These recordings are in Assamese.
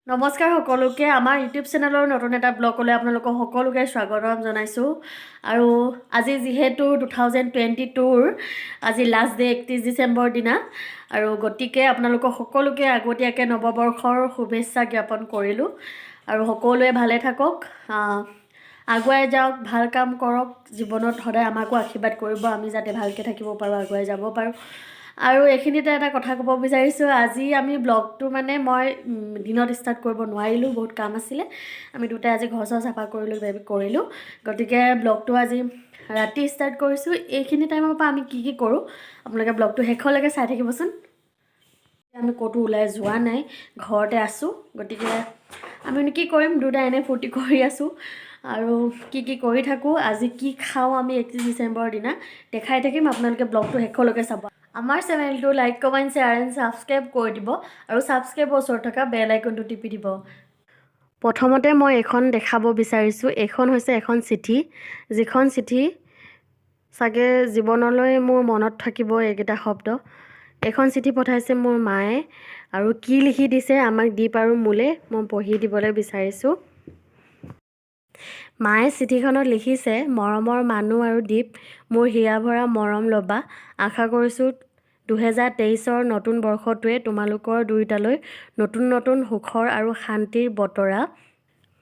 নমস্কাৰ সকলোকে আমাৰ ইউটিউব চেনেলৰ নতুন এটা ব্লগলৈ আপোনালোকক সকলোকে স্বাগতম জনাইছোঁ আৰু আজি যিহেতু 2022ৰ আজি লাষ্ট ডে 31 ডিচেম্বৰ দিনা আৰু গতিকে আপোনালোকক সকলোকে আগতীয়াকৈ নৱবৰ্ষৰ শুভেচ্ছা জ্ঞাপন কৰিলোঁ আৰু সকলোৱে ভালে থাকক আগুৱাই যাওক ভাল কাম কৰক জীৱনত সদায় আমাকো আশীৰ্বাদ কৰিব আমি যাতে ভালকৈ থাকিব পাৰোঁ আগুৱাই যাব পাৰোঁ আৰু এইখিনিতে এটা কথা ক'ব বিচাৰিছোঁ আজি আমি ব্লগটো মানে মই দিনত ষ্টাৰ্ট কৰিব নোৱাৰিলোঁ বহুত কাম আছিলে আমি দুটাই আজি ঘৰ চৰ চাফা কৰিলোঁ গতিকে ব্লগটো আজি ৰাতি ষ্টাৰ্ট কৰিছোঁ এইখিনি টাইমৰ পৰা আমি কি কৰোঁ আপোনালোকে ব্লগটো শেষলৈকে চাই থাকিবচোন আমি ক'তো ওলাই যোৱা নাই ঘৰতে আছোঁ গতিকে আমি কি কৰিম দুটাই এনে ফূৰ্তি কৰি আছোঁ আৰু কি কৰি থাকোঁ আজি কি খাওঁ আমি 31 ডিচেম্বৰৰ দিনা দেখাই থাকিম আপোনালোকে ব্লগটো শেষলৈকে চাব আমাৰ চেনেলটো like comment share and subscribe কৰি দিব আৰু ছাবস্ক্ৰাইবৰ ওচৰত থকা বেল আইকনটো টিপি দিব প্ৰথমতে মই এখন দেখাব বিচাৰিছোঁ এইখন হৈছে এখন চিঠি যিখন চিঠি চাগে জীৱনলৈ মোৰ মনত থাকিব এইকেইটা শব্দ এখন চিঠি পঠাইছে মোৰ মায়ে আৰু কি লিখি দিছে আমাক দীপ আৰু মোলে মই পঢ়ি দিবলৈ বিচাৰিছোঁ মায়ে চিঠিখনত লিখিছে মৰমৰ মানুহ আৰু দীপ মোৰ হিয়া ভৰা মৰম ল'বা আশা কৰিছোঁ 2023ৰ নতুন বৰ্ষটোৱে তোমালোকৰ দুয়োটালৈ নতুন সুখৰ আৰু শান্তিৰ বতৰা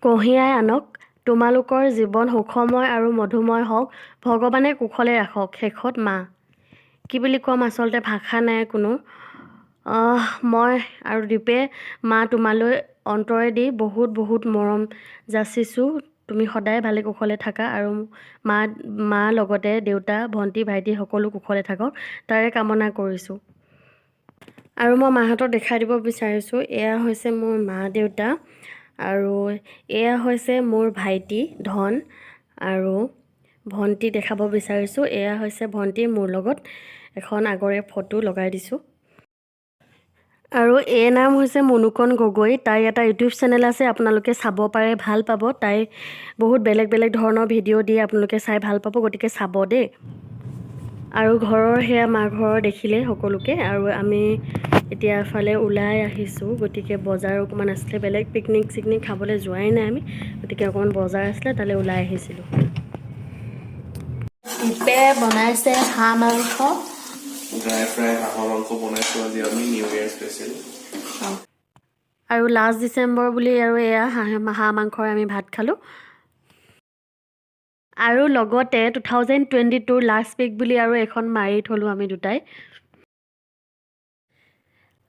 কঢ়িয়াই আনক তোমালোকৰ জীৱন সুখময় আৰু মধুময় হওক ভগৱানে কুশলে ৰাখক শেষত মা কি বুলি ক'ম আচলতে ভাষা নাই কোনো মই আৰু দীপে মা তোমালৈ অন্তৰেদি বহুত মৰম যাচিছোঁ তুমি সদায় ভালে কুশলে থাকা আৰু মা লগতে দেউতা ভণ্টি ভাইটি সকলো কুশলে থাকক তাৰে কামনা কৰিছোঁ আৰু মই মাহঁতক দেখাই দিব বিচাৰিছোঁ এয়া হৈছে মোৰ মা দেউতা আৰু এয়া হৈছে মোৰ ভাইটি ধন আৰু ভণ্টি দেখাব বিচাৰিছোঁ এয়া হৈছে ভণ্টি মোৰ লগত এখন আগৰে ফটো লগাই দিছোঁ আৰু এই নাম হৈছে মনুকণ গগৈ তাই এটা ইউটিউব চেনেল আছে আপোনালোকে চাব পাৰে ভাল পাব তাই বহুত বেলেগ ধৰণৰ ভিডিঅ' দিয়ে আপোনালোকে চাই ভাল পাব গতিকে চাব দেই আৰু ঘৰৰ সেয়া মা ঘৰৰ দেখিলে সকলোকে আৰু আমি এতিয়া এফালে ওলাই আহিছোঁ গতিকে বজাৰ অকণমান আছিলে বেলেগ পিকনিক খাবলৈ যোৱাই নাই আমি গতিকে অকণমান বজাৰ আছিলে তালৈ ওলাই আহিছিলোঁ দীপে বনাইছে হাঁহ মাংস ড্ৰাই ফ্ৰাই হাঁহৰ মাংস বনাইছোঁ আজি আমি নিউ ইয়েৰ স্পেচিয়েল আৰু লাষ্ট ডিচেম্বৰ বুলি আৰু এয়া হাঁহ মাংসৰ আমি ভাত খালোঁ আৰু লগতে 2022 লাষ্ট উইক বুলি আৰু এখন মাৰি থলোঁ আমি দুটাই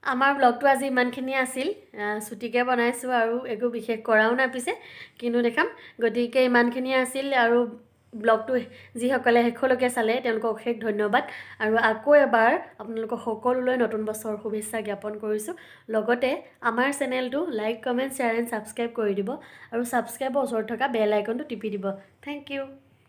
আমাৰ ব্লগটো আজি ইমানখিনি আছিল ছুটিকৈ বনাইছোঁ আৰু একো বিশেষ কৰাও নাই পিছে কিনো দেখাম গতিকে ইমানখিনি আছিল আৰু ব্লগটো যিসকলে শেষলৈকে চালে তেওঁলোকক অশেষ ধন্যবাদ আৰু আকৌ এবাৰ আপোনালোকক সকলোলৈ নতুন বছৰৰ শুভেচ্ছা জ্ঞাপন কৰিছোঁ লগতে আমাৰ চেনেলটো like comment share and subscribe কৰি দিব আৰু ছাবস্ক্ৰাইবৰ ওচৰত থকা বেল আইকনটো টিপি দিব থেংক ইউ